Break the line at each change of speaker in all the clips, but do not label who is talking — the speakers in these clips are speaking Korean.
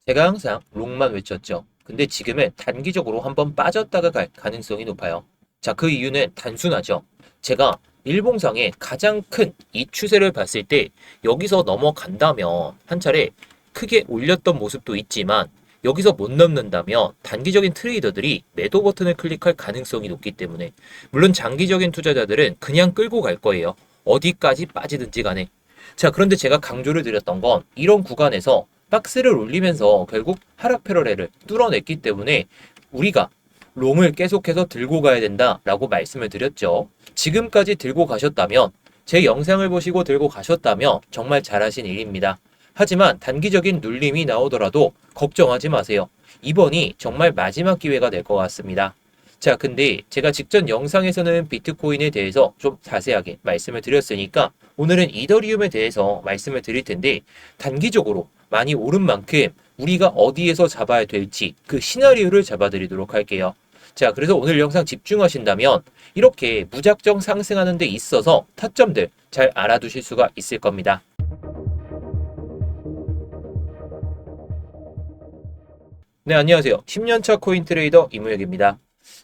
제가 항상 롱만 외쳤죠. 근데 지금은 단기적으로 한번 빠졌다가 갈 가능성이 높아요. 자, 그 이유는 단순하죠. 제가 일봉상의 가장 큰 이 추세를 봤을 때 여기서 넘어간다면 한 차례 크게 올렸던 모습도 있지만 여기서 못 넘는다면 단기적인 트레이더들이 매도 버튼을 클릭할 가능성이 높기 때문에 물론 장기적인 투자자들은 그냥 끌고 갈 거예요. 어디까지 빠지든지 간에. 자, 그런데 제가 강조를 드렸던 건 이런 구간에서 박스를 올리면서 결국 하락 패러렐을 뚫어냈기 때문에 우리가 롱을 계속해서 들고 가야 된다라고 말씀을 드렸죠. 지금까지 들고 가셨다면, 제 영상을 보시고 들고 가셨다면 정말 잘하신 일입니다. 하지만 단기적인 눌림이 나오더라도 걱정하지 마세요. 이번이 정말 마지막 기회가 될 것 같습니다. 자, 근데 제가 직전 영상에서는 비트코인에 대해서 좀 자세하게 말씀을 드렸으니까 오늘은 이더리움에 대해서 말씀을 드릴 텐데, 단기적으로 많이 오른 만큼 우리가 어디에서 잡아야 될지 그 시나리오를 잡아드리도록 할게요. 자, 그래서 오늘 영상 집중하신다면 이렇게 무작정 상승하는 데 있어서 타점들 잘 알아두실 수가 있을 겁니다. 네, 안녕하세요. 10년차 코인 트레이더 이무혁입니다.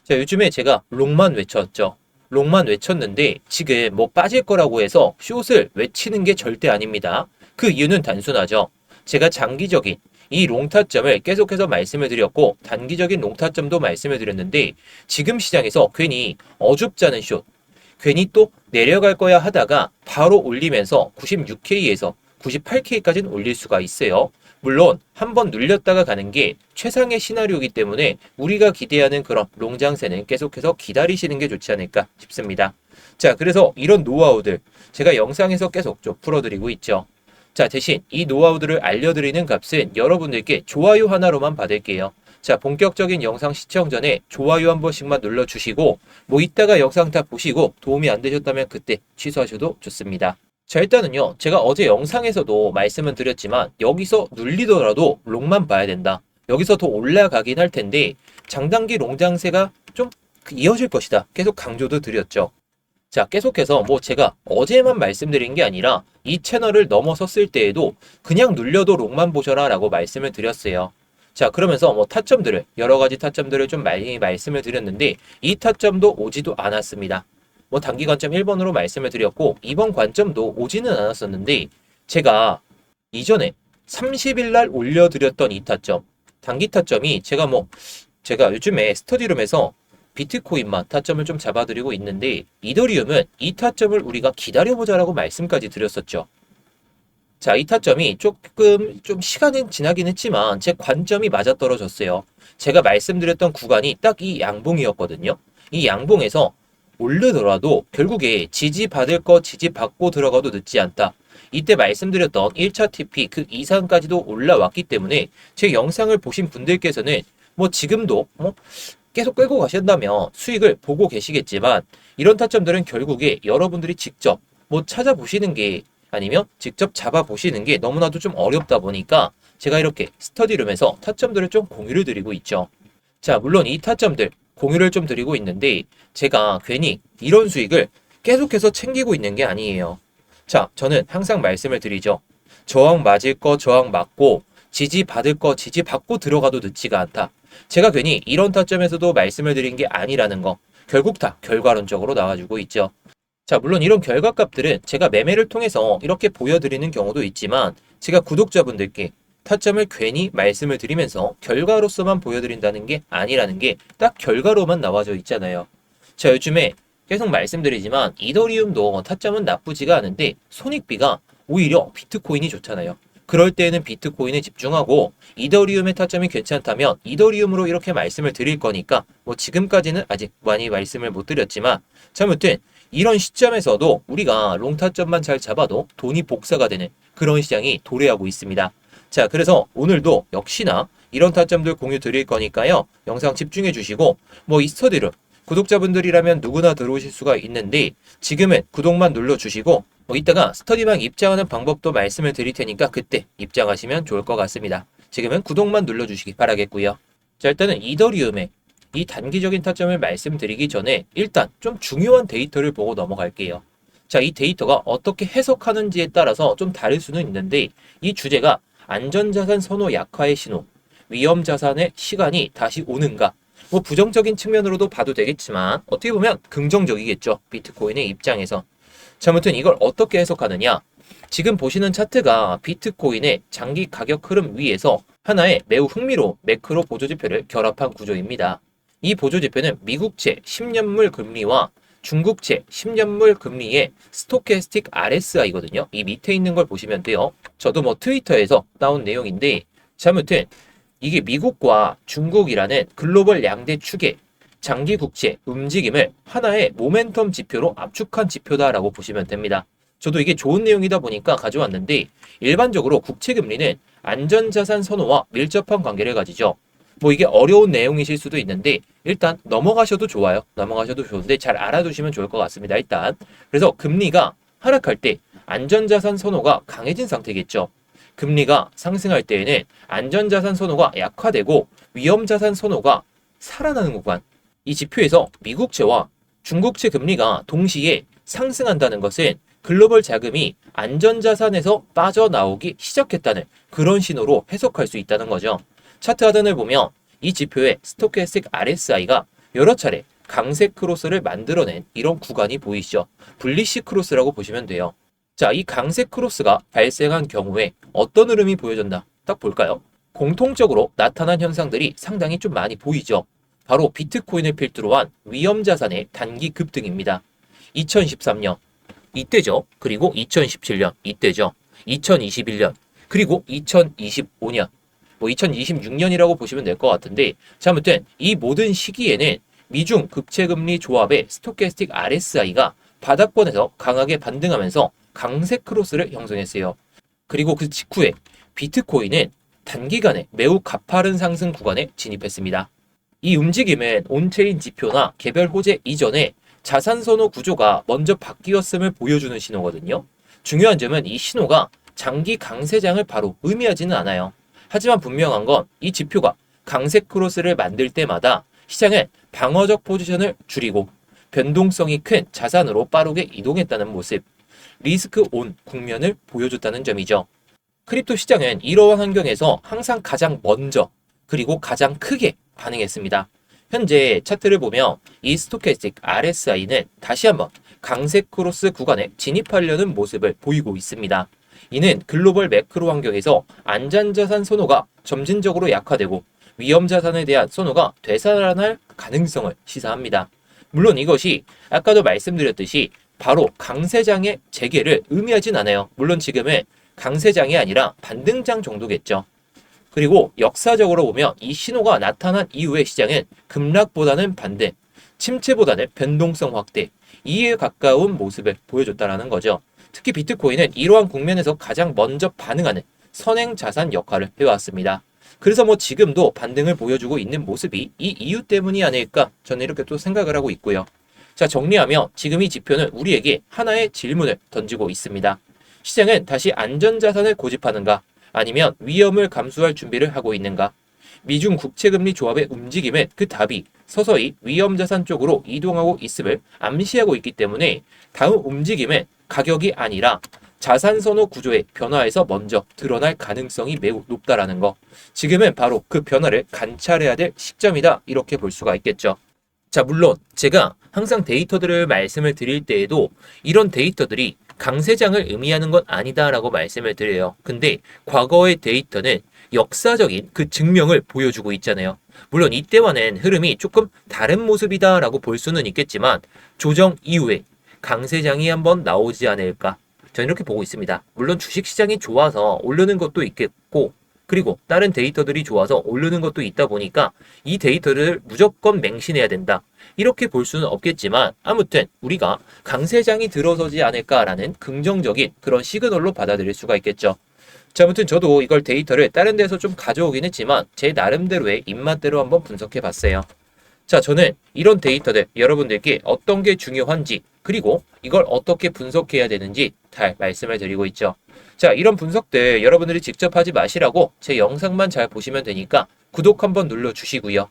자, 요즘에 제가 롱만 외쳤죠. 롱만 외쳤는데 지금 뭐 빠질 거라고 해서 숏을 외치는 게 절대 아닙니다. 그 이유는 단순하죠. 제가 장기적인 이 롱타점을 계속해서 말씀을 드렸고 단기적인 롱타점도 말씀을 드렸는데 지금 시장에서 괜히 어줍잖은 숏, 괜히 또 내려갈 거야 하다가 바로 올리면서 96K에서 98K까지는 올릴 수가 있어요. 물론 한번 눌렸다가 가는 게 최상의 시나리오이기 때문에 우리가 기대하는 그런 롱장세는 계속해서 기다리시는 게 좋지 않을까 싶습니다. 자, 그래서 이런 노하우들 제가 영상에서 계속 좀 풀어드리고 있죠. 자, 대신 이 노하우들을 알려드리는 값은 여러분들께 좋아요 하나로만 받을게요. 자, 본격적인 영상 시청 전에 좋아요 한 번씩만 눌러주시고 뭐 이따가 영상 다 보시고 도움이 안 되셨다면 그때 취소하셔도 좋습니다. 자, 일단은요, 제가 어제 영상에서도 말씀을 드렸지만 여기서 눌리더라도 롱만 봐야 된다. 여기서 더 올라가긴 할 텐데 장단기 롱장세가 좀 이어질 것이다. 계속 강조도 드렸죠. 자, 계속해서 뭐 제가 어제만 말씀드린 게 아니라 이 채널을 넘어섰을 때에도 그냥 눌려도 롱만 보셔라 라고 말씀을 드렸어요. 자, 그러면서 뭐 타점들을, 여러 가지 타점들을 좀 많이 말씀을 드렸는데 이 타점도 오지도 않았습니다. 뭐 단기 관점 1번으로 말씀을 드렸고 2번 관점도 오지는 않았었는데 제가 이전에 30일 날 올려드렸던 이 타점, 단기 타점이 제가 요즘에 스터디룸에서 비트코인만 타점을 좀 잡아드리고 있는데 이더리움은 이 타점을 우리가 기다려보자라고 말씀까지 드렸었죠. 자, 이 타점이 조금 좀 시간은 지나긴 했지만 제 관점이 맞아떨어졌어요. 제가 말씀드렸던 구간이 딱 이 양봉이었거든요. 이 양봉에서 오르더라도 결국에 지지받을 거 지지받고 들어가도 늦지 않다. 이때 말씀드렸던 1차 TP 그 이상까지도 올라왔기 때문에 제 영상을 보신 분들께서는 뭐 지금도 계속 끌고 가신다면 수익을 보고 계시겠지만 이런 타점들은 결국에 여러분들이 직접 뭐 찾아보시는 게 아니면 직접 잡아보시는 게 너무나도 좀 어렵다 보니까 제가 이렇게 스터디룸에서 타점들을 좀 공유를 드리고 있죠. 자, 물론 이 타점들 공유를 좀 드리고 있는데 제가 괜히 이런 수익을 계속해서 챙기고 있는 게 아니에요. 자, 저는 항상 말씀을 드리죠. 저항 맞을 거 저항 맞고 지지 받을 거 지지 받고 들어가도 늦지가 않다. 제가 괜히 이런 타점에서도 말씀을 드린 게 아니라는 거 결국 다 결과론적으로 나와주고 있죠. 자, 물론 이런 결과값들은 제가 매매를 통해서 이렇게 보여드리는 경우도 있지만 제가 구독자분들께 타점을 괜히 말씀을 드리면서 결과로서만 보여드린다는 게 아니라는 게 딱 결과로만 나와져 있잖아요. 자, 요즘에 계속 말씀드리지만 이더리움도 타점은 나쁘지가 않은데 손익비가 오히려 비트코인이 좋잖아요. 그럴 때에는 비트코인에 집중하고 이더리움의 타점이 괜찮다면 이더리움으로 이렇게 말씀을 드릴 거니까 뭐 지금까지는 아직 많이 말씀을 못 드렸지만 자, 아무튼 이런 시점에서도 우리가 롱 타점만 잘 잡아도 돈이 복사가 되는 그런 시장이 도래하고 있습니다. 자, 그래서 오늘도 역시나 이런 타점들 공유 드릴 거니까요. 영상 집중해 주시고 뭐 이 스터디룸 구독자분들이라면 누구나 들어오실 수가 있는데 지금은 구독만 눌러주시고 뭐 이따가 스터디방 입장하는 방법도 말씀을 드릴 테니까 그때 입장하시면 좋을 것 같습니다. 지금은 구독만 눌러주시기 바라겠고요. 자, 일단은 이더리움의 이 단기적인 타점을 말씀드리기 전에 일단 좀 중요한 데이터를 보고 넘어갈게요. 자, 이 데이터가 어떻게 해석하는지에 따라서 좀 다를 수는 있는데 이 주제가 안전자산 선호 약화의 신호, 위험 자산의 시간이 다시 오는가? 뭐 부정적인 측면으로도 봐도 되겠지만 어떻게 보면 긍정적이겠죠. 비트코인의 입장에서. 자, 아무튼 이걸 어떻게 해석하느냐? 지금 보시는 차트가 비트코인의 장기 가격 흐름 위에서 하나의 매우 흥미로운 매크로 보조지표를 결합한 구조입니다. 이 보조지표는 미국채 10년물 금리와 중국채 10년물 금리의 스토캐스틱 RSI거든요. 이 밑에 있는 걸 보시면 돼요. 저도 뭐 트위터에서 나온 내용인데, 자, 아무튼 이게 미국과 중국이라는 글로벌 양대 축의 장기 국채 움직임을 하나의 모멘텀 지표로 압축한 지표다라고 보시면 됩니다. 저도 이게 좋은 내용이다 보니까 가져왔는데, 일반적으로 국채 금리는 안전자산 선호와 밀접한 관계를 가지죠. 뭐 이게 어려운 내용이실 수도 있는데 일단 넘어가셔도 좋아요. 넘어가셔도 좋은데 잘 알아두시면 좋을 것 같습니다. 일단 그래서 금리가 하락할 때 안전자산 선호가 강해진 상태겠죠. 금리가 상승할 때에는 안전자산 선호가 약화되고 위험자산 선호가 살아나는 구간. 이 지표에서 미국채와 중국채 금리가 동시에 상승한다는 것은 글로벌 자금이 안전자산에서 빠져나오기 시작했다는 그런 신호로 해석할 수 있다는 거죠. 차트 하단을 보면 이 지표의 스토캐스틱 RSI가 여러 차례 강세 크로스를 만들어낸 이런 구간이 보이시죠. 불리시 크로스라고 보시면 돼요. 자, 이 강세 크로스가 발생한 경우에 어떤 흐름이 보여졌나 딱 볼까요? 공통적으로 나타난 현상들이 상당히 좀 많이 보이죠. 바로 비트코인을 필두로 한 위험자산의 단기 급등입니다. 2013년 이때죠. 그리고 2017년 이때죠. 2021년 그리고 2025년 뭐 2026년이라고 보시면 될 것 같은데, 자, 아무튼 이 모든 시기에는 미중 국채금리 조합의 스토캐스틱 RSI가 바닥권에서 강하게 반등하면서 강세 크로스를 형성했어요. 그리고 그 직후에 비트코인은 단기간에 매우 가파른 상승 구간에 진입했습니다. 이 움직임은 온체인 지표나 개별 호재 이전에 자산 선호 구조가 먼저 바뀌었음을 보여주는 신호거든요. 중요한 점은 이 신호가 장기 강세장을 바로 의미하지는 않아요. 하지만 분명한 건 이 지표가 강세 크로스를 만들 때마다 시장은 방어적 포지션을 줄이고 변동성이 큰 자산으로 빠르게 이동했다는 모습, 리스크 온 국면을 보여줬다는 점이죠. 크립토 시장은 이러한 환경에서 항상 가장 먼저 그리고 가장 크게 반응했습니다. 현재 차트를 보면 이 스토캐스틱 RSI는 다시 한번 강세 크로스 구간에 진입하려는 모습을 보이고 있습니다. 이는 글로벌 매크로 환경에서 안전자산 선호가 점진적으로 약화되고 위험자산에 대한 선호가 되살아날 가능성을 시사합니다. 물론 이것이 아까도 말씀드렸듯이 바로 강세장의 재개를 의미하진 않아요. 물론 지금은 강세장이 아니라 반등장 정도겠죠. 그리고 역사적으로 보면 이 신호가 나타난 이후의 시장은 급락보다는 반등, 침체보다는 변동성 확대, 이에 가까운 모습을 보여줬다는 거죠. 특히 비트코인은 이러한 국면에서 가장 먼저 반응하는 선행 자산 역할을 해왔습니다. 그래서 뭐 지금도 반등을 보여주고 있는 모습이 이 이유 때문이 아닐까 저는 이렇게 또 생각을 하고 있고요. 자, 정리하면 지금 이 지표는 우리에게 하나의 질문을 던지고 있습니다. 시장은 다시 안전자산을 고집하는가? 아니면 위험을 감수할 준비를 하고 있는가? 미중 국채금리 조합의 움직임은 그 답이 서서히 위험자산 쪽으로 이동하고 있음을 암시하고 있기 때문에 다음 움직임은 가격이 아니라 자산 선호 구조의 변화에서 먼저 드러날 가능성이 매우 높다라는 거. 지금은 바로 그 변화를 관찰해야 될 시점이다. 이렇게 볼 수가 있겠죠. 자, 물론 제가 항상 데이터들을 말씀을 드릴 때에도 이런 데이터들이 강세장을 의미하는 건 아니다라고 말씀을 드려요. 근데 과거의 데이터는 역사적인 그 증명을 보여주고 있잖아요. 물론 이때와는 흐름이 조금 다른 모습이다라고 볼 수는 있겠지만 조정 이후에 강세장이 한번 나오지 않을까? 저는 이렇게 보고 있습니다. 물론 주식시장이 좋아서 오르는 것도 있겠고 그리고 다른 데이터들이 좋아서 오르는 것도 있다 보니까 이 데이터를 무조건 맹신해야 된다. 이렇게 볼 수는 없겠지만 아무튼 우리가 강세장이 들어서지 않을까라는 긍정적인 그런 시그널로 받아들일 수가 있겠죠. 자, 아무튼 저도 이걸 데이터를 다른 데서 좀 가져오긴 했지만 제 나름대로의 입맛대로 한번 분석해 봤어요. 자, 저는 이런 데이터들 여러분들께 어떤 게 중요한지 그리고 이걸 어떻게 분석해야 되는지 잘 말씀을 드리고 있죠. 자, 이런 분석들 여러분들이 직접 하지 마시라고 제 영상만 잘 보시면 되니까 구독 한번 눌러주시고요.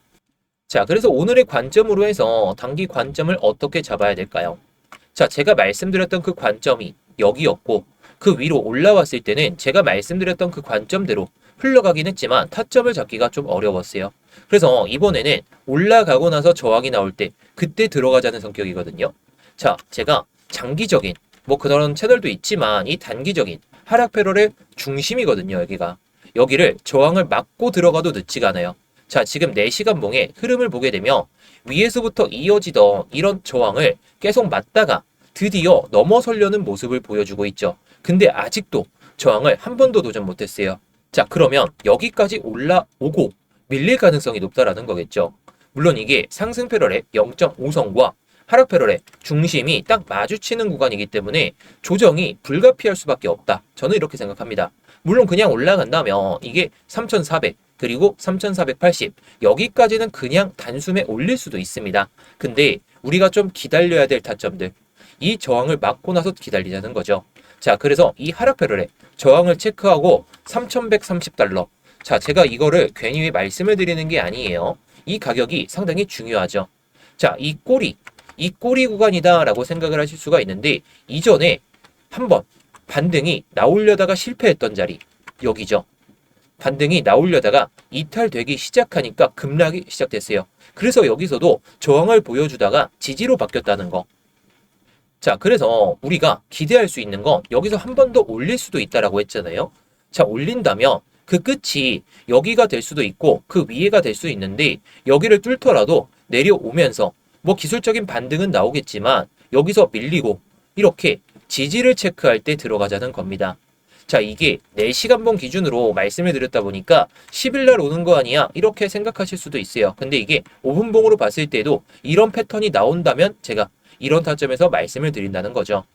자, 그래서 오늘의 관점으로 해서 단기 관점을 어떻게 잡아야 될까요? 자, 제가 말씀드렸던 그 관점이 여기였고 그 위로 올라왔을 때는 제가 말씀드렸던 그 관점대로 흘러가긴 했지만 타점을 잡기가 좀 어려웠어요. 그래서 이번에는 올라가고 나서 저항이 나올 때 그때 들어가자는 성격이거든요. 자, 제가 장기적인 뭐 그런 채널도 있지만 이 단기적인 하락 패럴의 중심이거든요. 여기를 저항을 막고 들어가도 늦지가 않아요. 자, 지금 4시간 봉의 흐름을 보게 되면 위에서부터 이어지던 이런 저항을 계속 맞다가 드디어 넘어서려는 모습을 보여주고 있죠. 근데 아직도 저항을 한 번도 도전 못했어요. 자, 그러면 여기까지 올라오고 밀릴 가능성이 높다라는 거겠죠. 물론 이게 상승 패럴의 0.5선과 하락 패럴의 중심이 딱 마주치는 구간이기 때문에 조정이 불가피할 수밖에 없다. 저는 이렇게 생각합니다. 물론 그냥 올라간다면 이게 3,400 그리고 3,480 여기까지는 그냥 단숨에 올릴 수도 있습니다. 근데 우리가 좀 기다려야 될 타점들, 이 저항을 막고 나서 기다리자는 거죠. 자, 그래서 이 하락 패럴의 저항을 체크하고 3,130달러. 자, 제가 이거를 괜히 말씀을 드리는 게 아니에요. 이 가격이 상당히 중요하죠. 자, 이 꼬리 구간이다라고 생각을 하실 수가 있는데 이전에 한번 반등이 나오려다가 실패했던 자리 여기죠. 반등이 나오려다가 이탈되기 시작하니까 급락이 시작됐어요. 그래서 여기서도 저항을 보여주다가 지지로 바뀌었다는 거. 자, 그래서 우리가 기대할 수 있는 건 여기서 한 번 더 올릴 수도 있다라고 했잖아요. 자, 올린다면 그 끝이 여기가 될 수도 있고 그 위에가 될 수 있는데 여기를 뚫더라도 내려오면서 뭐 기술적인 반등은 나오겠지만 여기서 밀리고 이렇게 지지를 체크할 때 들어가자는 겁니다. 자, 이게 4시간 봉 기준으로 말씀을 드렸다 보니까 10일 날 오는 거 아니야? 이렇게 생각하실 수도 있어요. 근데 이게 5분 봉으로 봤을 때도 이런 패턴이 나온다면 제가 이런 타점에서 말씀을 드린다는 거죠.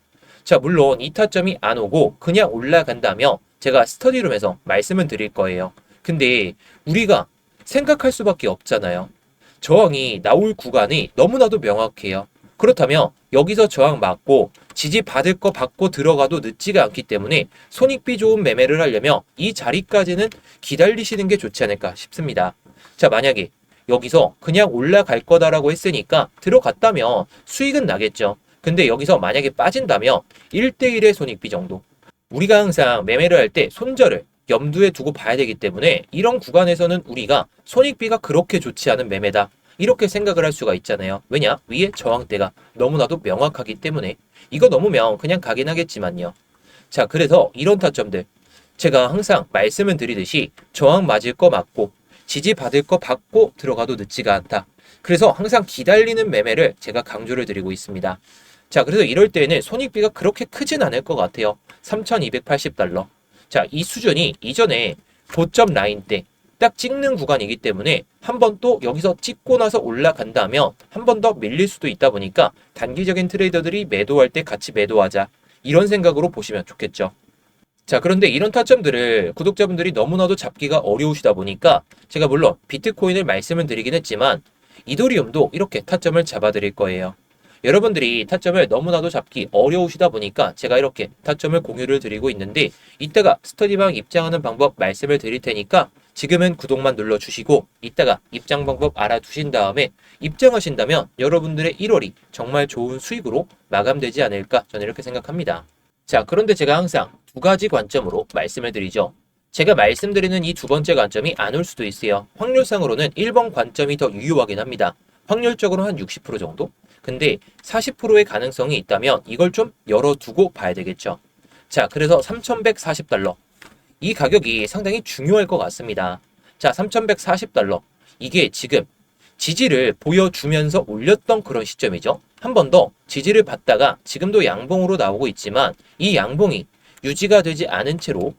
자, 물론 이 타점이 안 오고 그냥 올라간다면 제가 스터디룸에서 말씀을 드릴 거예요. 근데 우리가 생각할 수밖에 없잖아요. 저항이 나올 구간이 너무나도 명확해요. 그렇다면 여기서 저항 맞고 지지 받을 거 받고 들어가도 늦지가 않기 때문에 손익비 좋은 매매를 하려면 이 자리까지는 기다리시는 게 좋지 않을까 싶습니다. 자, 만약에 여기서 그냥 올라갈 거다라고 했으니까 들어갔다면 수익은 나겠죠. 근데 여기서 만약에 빠진다면 1대1의 손익비 정도. 우리가 항상 매매를 할 때 손절을 염두에 두고 봐야 되기 때문에 이런 구간에서는 우리가 손익비가 그렇게 좋지 않은 매매다. 이렇게 생각을 할 수가 있잖아요. 왜냐? 위에 저항대가 너무나도 명확하기 때문에 이거 넘으면 그냥 가긴 하겠지만요. 자, 그래서 이런 타점들 제가 항상 말씀을 드리듯이 저항 맞을 거 맞고 지지 받을 거 받고 들어가도 늦지가 않다. 그래서 항상 기다리는 매매를 제가 강조를 드리고 있습니다. 자, 그래서 이럴 때에는 손익비가 그렇게 크진 않을 것 같아요. 3,280달러. 자, 이 수준이 이전에 고점 라인 때 딱 찍는 구간이기 때문에 한 번 또 여기서 찍고 나서 올라간다면 한 번 더 밀릴 수도 있다 보니까 단기적인 트레이더들이 매도할 때 같이 매도하자. 이런 생각으로 보시면 좋겠죠. 자, 그런데 이런 타점들을 구독자분들이 너무나도 잡기가 어려우시다 보니까 제가 물론 비트코인을 말씀을 드리긴 했지만 이더리움도 이렇게 타점을 잡아 드릴 거예요. 여러분들이 타점을 너무나도 잡기 어려우시다 보니까 제가 이렇게 타점을 공유를 드리고 있는데 이따가 스터디방 입장하는 방법 말씀을 드릴 테니까 지금은 구독만 눌러주시고 이따가 입장 방법 알아두신 다음에 입장하신다면 여러분들의 1월이 정말 좋은 수익으로 마감되지 않을까 저는 이렇게 생각합니다. 자, 그런데 제가 항상 두 가지 관점으로 말씀을 드리죠. 제가 말씀드리는 이 두 번째 관점이 안 올 수도 있어요. 확률상으로는 1번 관점이 더 유효하긴 합니다. 확률적으로 한 60% 정도? 근데 40%의 가능성이 있다면 이걸 좀 열어두고 봐야 되겠죠. 자, 그래서 3,140달러. 이 가격이 상당히 중요할 것 같습니다. 자, 3,140달러. 이게 지금 지지를 보여주면서 올렸던 그런 시점이죠. 한 번 더 지지를 받다가 지금도 양봉으로 나오고 있지만 이 양봉이 유지가 되지 않은 채로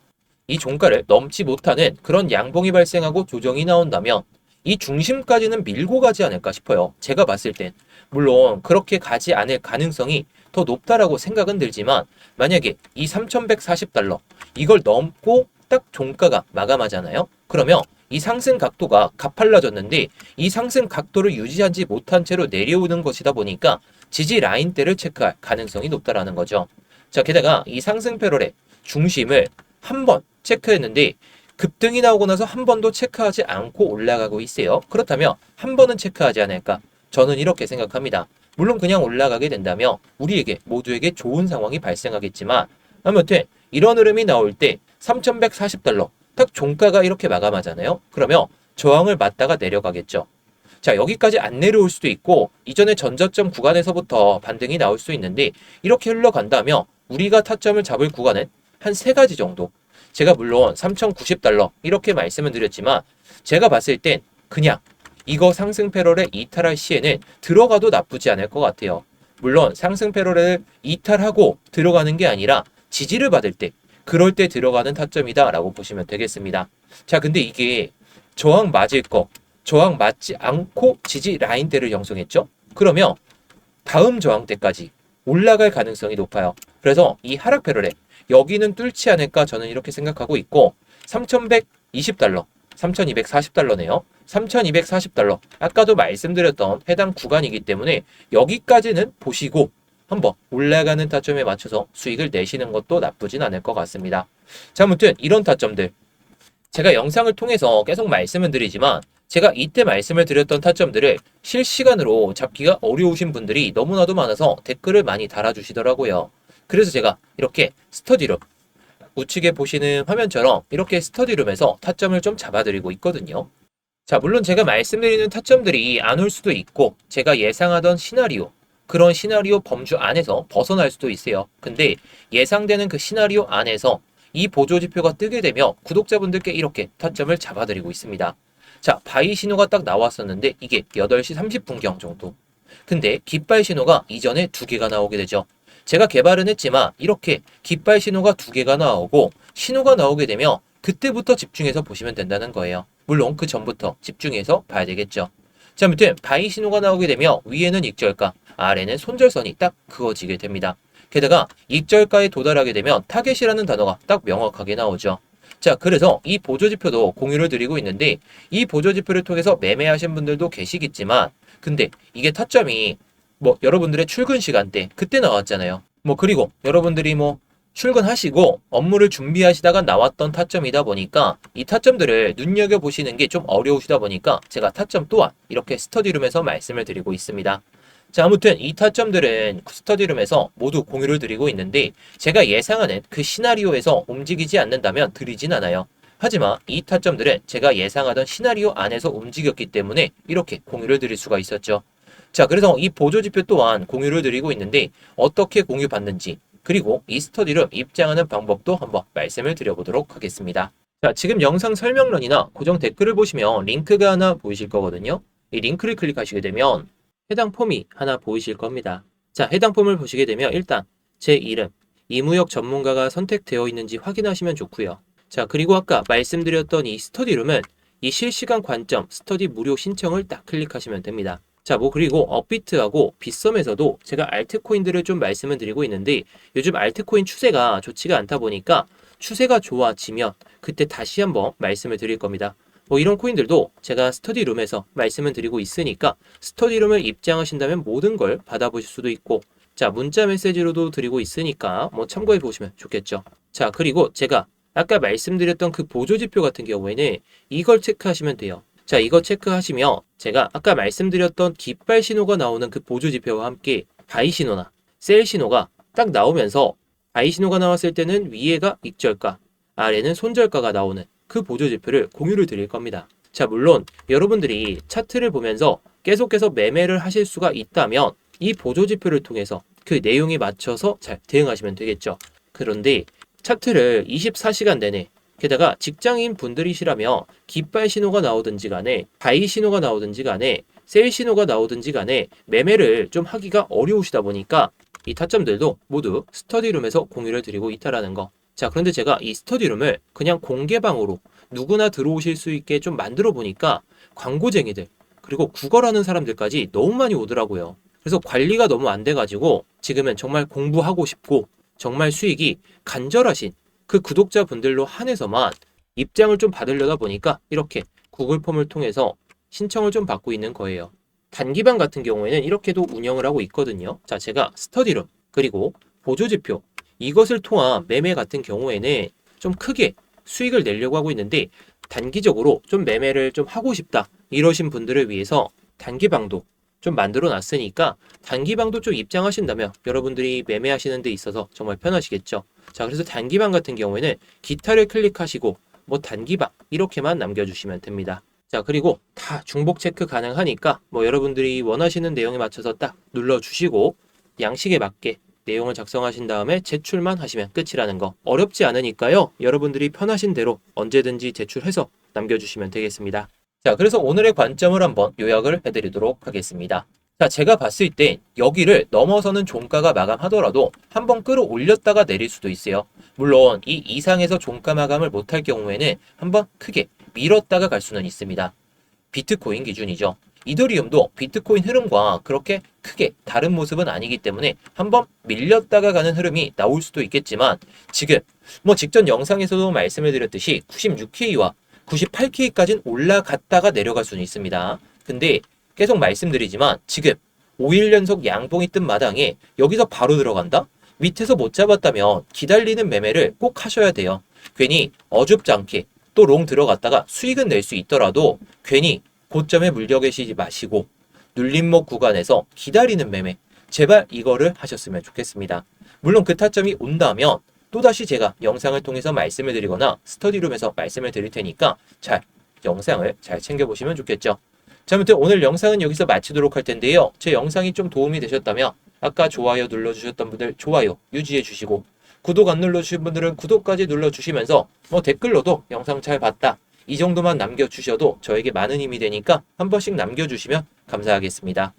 이 종가를 넘지 못하는 그런 양봉이 발생하고 조정이 나온다면 이 중심까지는 밀고 가지 않을까 싶어요. 제가 봤을 땐. 물론 그렇게 가지 않을 가능성이 더 높다라고 생각은 들지만 만약에 이 3,140달러 이걸 넘고 딱 종가가 마감하잖아요. 그러면 이 상승 각도가 가팔라졌는데 이 상승 각도를 유지하지 못한 채로 내려오는 것이다 보니까 지지 라인대를 체크할 가능성이 높다라는 거죠. 자, 게다가 이 상승 패럴의 중심을 한 번 체크했는데 급등이 나오고 나서 한 번도 체크하지 않고 올라가고 있어요. 그렇다면 한 번은 체크하지 않을까? 저는 이렇게 생각합니다. 물론 그냥 올라가게 된다면 우리에게 모두에게 좋은 상황이 발생하겠지만 아무튼 이런 흐름이 나올 때 3,140달러 딱 종가가 이렇게 마감하잖아요. 그러면 저항을 맞다가 내려가겠죠. 자, 여기까지 안 내려올 수도 있고 이전에 전저점 구간에서부터 반등이 나올 수 있는데 이렇게 흘러간다면 우리가 타점을 잡을 구간은 한 세 가지 정도. 제가 물론 3,090달러 이렇게 말씀을 드렸지만 제가 봤을 땐 그냥 이거 상승 패러렐 이탈할 시에는 들어가도 나쁘지 않을 것 같아요. 물론 상승 패러렐을 이탈하고 들어가는 게 아니라 지지를 받을 때 그럴 때 들어가는 타점이다 라고 보시면 되겠습니다. 자, 근데 이게 저항 맞을 거, 저항 맞지 않고 지지 라인대를 형성했죠. 그러면 다음 저항대까지 올라갈 가능성이 높아요. 그래서 이 하락 패러렐 여기는 뚫지 않을까 저는 이렇게 생각하고 있고 3,120달러, 3,240달러네요. 3,240달러 아까도 말씀드렸던 해당 구간이기 때문에 여기까지는 보시고 한번 올라가는 타점에 맞춰서 수익을 내시는 것도 나쁘진 않을 것 같습니다. 자, 아무튼 이런 타점들 제가 영상을 통해서 계속 말씀을 드리지만 제가 이때 말씀을 드렸던 타점들을 실시간으로 잡기가 어려우신 분들이 너무나도 많아서 댓글을 많이 달아주시더라고요. 그래서 제가 이렇게 스터디룸, 우측에 보시는 화면처럼 이렇게 스터디룸에서 타점을 좀 잡아드리고 있거든요. 자, 물론 제가 말씀드리는 타점들이 안 올 수도 있고 제가 예상하던 시나리오, 그런 시나리오 범주 안에서 벗어날 수도 있어요. 근데 예상되는 그 시나리오 안에서 이 보조지표가 뜨게 되면 구독자분들께 이렇게 타점을 잡아드리고 있습니다. 자, 바이 신호가 딱 나왔었는데 이게 8시 30분경 정도. 근데 깃발 신호가 이전에 2개가 나오게 되죠. 제가 개발은 했지만 이렇게 깃발 신호가 2개가 나오고 신호가 나오게 되면 그때부터 집중해서 보시면 된다는 거예요. 물론 그 전부터 집중해서 봐야 되겠죠. 자, 아무튼 바이 신호가 나오게 되면 위에는 익절가, 아래는 손절선이 딱 그어지게 됩니다. 게다가 익절가에 도달하게 되면 타겟이라는 단어가 딱 명확하게 나오죠. 자, 그래서 이 보조지표도 공유를 드리고 있는데 이 보조지표를 통해서 매매하신 분들도 계시겠지만 근데 이게 타점이 여러분들의 출근 시간대 그때 나왔잖아요. 그리고 여러분들이 출근하시고 업무를 준비하시다가 나왔던 타점이다 보니까 이 타점들을 눈여겨보시는 게 좀 어려우시다 보니까 제가 타점 또한 이렇게 스터디룸에서 말씀을 드리고 있습니다. 자, 아무튼 이 타점들은 스터디룸에서 모두 공유를 드리고 있는데 제가 예상하는 그 시나리오에서 움직이지 않는다면 드리진 않아요. 하지만 이 타점들은 제가 예상하던 시나리오 안에서 움직였기 때문에 이렇게 공유를 드릴 수가 있었죠. 자, 그래서 이 보조지표 또한 공유를 드리고 있는데 어떻게 공유받는지 그리고 이 스터디룸 입장하는 방법도 한번 말씀을 드려보도록 하겠습니다. 자, 지금 영상 설명란이나 고정 댓글을 보시면 링크가 하나 보이실 거거든요. 이 링크를 클릭하시게 되면 해당 폼이 하나 보이실 겁니다. 자, 해당 폼을 보시게 되면 일단 제 이름, 이무역 전문가가 선택되어 있는지 확인하시면 좋고요. 자, 그리고 아까 말씀드렸던 이 스터디룸은 이 실시간 관점 스터디 무료 신청을 딱 클릭하시면 됩니다. 자, 그리고 업비트하고 빗썸에서도 제가 알트코인들을 좀 말씀을 드리고 있는데 요즘 알트코인 추세가 좋지가 않다 보니까 추세가 좋아지면 그때 다시 한번 말씀을 드릴 겁니다. 이런 코인들도 제가 스터디룸에서 말씀을 드리고 있으니까 스터디룸을 입장하신다면 모든 걸 받아보실 수도 있고 자, 문자 메시지로도 드리고 있으니까 참고해 보시면 좋겠죠. 자, 그리고 제가 아까 말씀드렸던 그 보조지표 같은 경우에는 이걸 체크하시면 돼요. 자, 이거 체크하시면 제가 아까 말씀드렸던 깃발 신호가 나오는 그 보조지표와 함께 바이 신호나 셀 신호가 딱 나오면서 바이 신호가 나왔을 때는 위에가 익절가, 아래는 손절가가 나오는 그 보조지표를 공유를 드릴 겁니다. 자, 물론 여러분들이 차트를 보면서 계속해서 매매를 하실 수가 있다면 이 보조지표를 통해서 그 내용에 맞춰서 잘 대응하시면 되겠죠. 그런데 차트를 24시간 내내 게다가 직장인 분들이시라면 깃발 신호가 나오든지 간에 바이 신호가 나오든지 간에 셀 신호가 나오든지 간에 매매를 좀 하기가 어려우시다 보니까 이 타점들도 모두 스터디룸에서 공유를 드리고 있다라는 거. 자, 그런데 제가 이 스터디룸을 그냥 공개방으로 누구나 들어오실 수 있게 좀 만들어 보니까 광고쟁이들 그리고 구걸하는 사람들까지 너무 많이 오더라고요. 그래서 관리가 너무 안 돼가지고 지금은 정말 공부하고 싶고 정말 수익이 간절하신 그 구독자분들로 한해서만 입장을 좀 받으려다 보니까 이렇게 구글 폼을 통해서 신청을 좀 받고 있는 거예요. 단기방 같은 경우에는 이렇게도 운영을 하고 있거든요. 자, 제가 스터디룸 그리고 보조지표 이것을 통한 매매 같은 경우에는 좀 크게 수익을 내려고 하고 있는데 단기적으로 좀 매매를 좀 하고 싶다 이러신 분들을 위해서 단기방도 좀 만들어 놨으니까 단기방도 좀 입장하신다면 여러분들이 매매하시는 데 있어서 정말 편하시겠죠. 자, 그래서 단기방 같은 경우에는 기타를 클릭하시고 뭐 단기방 이렇게만 남겨주시면 됩니다. 자, 그리고 다 중복 체크 가능하니까 뭐 여러분들이 원하시는 내용에 맞춰서 딱 눌러주시고 양식에 맞게 내용을 작성하신 다음에 제출만 하시면 끝이라는 거. 어렵지 않으니까요. 여러분들이 편하신 대로 언제든지 제출해서 남겨주시면 되겠습니다. 자, 그래서 오늘의 관점을 한번 요약을 해드리도록 하겠습니다. 자, 제가 봤을 때 여기를 넘어서는 종가가 마감하더라도 한번 끌어올렸다가 내릴 수도 있어요. 물론 이 이상에서 종가 마감을 못할 경우에는 한번 크게 밀었다가 갈 수는 있습니다. 비트코인 기준이죠. 이더리움도 비트코인 흐름과 그렇게 크게 다른 모습은 아니기 때문에 한번 밀렸다가 가는 흐름이 나올 수도 있겠지만 지금 뭐 직전 영상에서도 말씀을 드렸듯이 96K와 98K까지는 올라갔다가 내려갈 수는 있습니다. 근데 계속 말씀드리지만 지금 5일 연속 양봉이 뜬 마당에 여기서 바로 들어간다? 밑에서 못 잡았다면 기다리는 매매를 꼭 하셔야 돼요. 괜히 어줍지 않게 또 롱 들어갔다가 수익은 낼 수 있더라도 괜히 고점에 물려 계시지 마시고 눌림목 구간에서 기다리는 매매 제발 이거를 하셨으면 좋겠습니다. 물론 그 타점이 온다면 또다시 제가 영상을 통해서 말씀을 드리거나 스터디룸에서 말씀을 드릴 테니까 영상을 잘 챙겨보시면 좋겠죠. 자, 아무튼 오늘 영상은 여기서 마치도록 할 텐데요. 제 영상이 좀 도움이 되셨다면 아까 좋아요 눌러주셨던 분들 좋아요 유지해 주시고 구독 안 눌러주신 분들은 구독까지 눌러주시면서 뭐 댓글로도 영상 잘 봤다 이 정도만 남겨주셔도 저에게 많은 힘이 되니까 한 번씩 남겨주시면 감사하겠습니다.